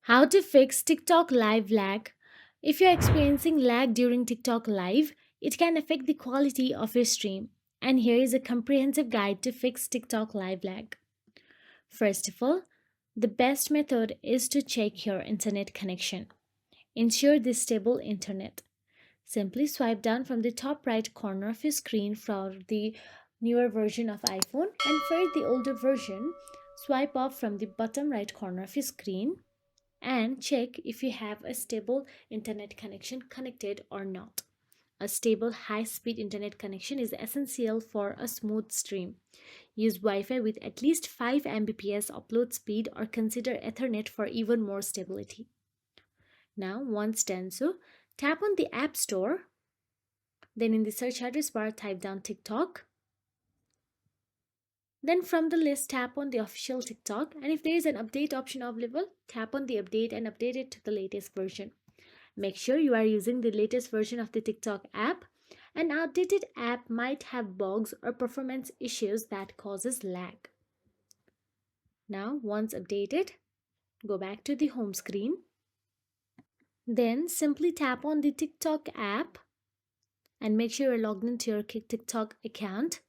How to fix TikTok live lag. If you're experiencing lag during TikTok live, it can affect the quality of your stream. And here is a comprehensive guide to fix TikTok live lag. First of all, the best method is to check your internet connection. Ensure the stable internet. Simply swipe down from the top right corner of your screen for the newer version of iPhone, and for the older version, swipe up from the bottom right corner of your screen and check if you have a stable internet connection connected or not. A stable high speed internet connection is essential for a smooth stream. Use Wi Fi with at least 5 Mbps upload speed or consider Ethernet for even more stability. Now, once done so, tap on the App Store. Then, in the search address bar, type down TikTok. Then, from the list, tap on the official TikTok. And if there is an update option available, tap on the update and update it to the latest version. Make sure you are using the latest version of the TikTok app. An outdated app might have bugs or performance issues that causes lag. Now, once updated, go back to the home screen. Then simply tap on the TikTok app and make sure you're logged into your TikTok account.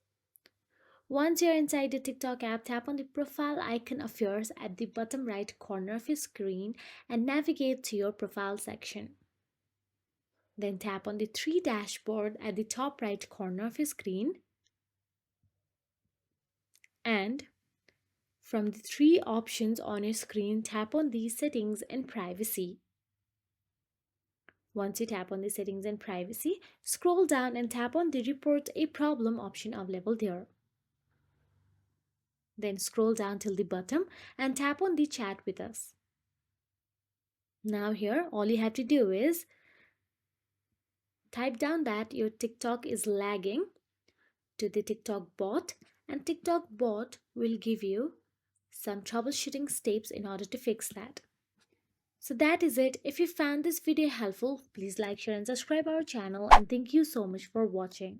Once you're inside the TikTok app, tap on the profile icon of yours at the bottom right corner of your screen and navigate to your profile section. Then tap on the three dashboard at the top right corner of your screen. And from the three options on your screen, tap on the settings and privacy. Once you tap on the settings and privacy, scroll down and tap on the report a problem option available there. Then scroll down till the bottom and tap on the chat with us. Now here, all you have to do is type down that your TikTok is lagging to the TikTok bot, and TikTok bot will give you some troubleshooting steps in order to fix that. So that is it. If you found this video helpful, please like, share and subscribe our channel, and thank you so much for watching.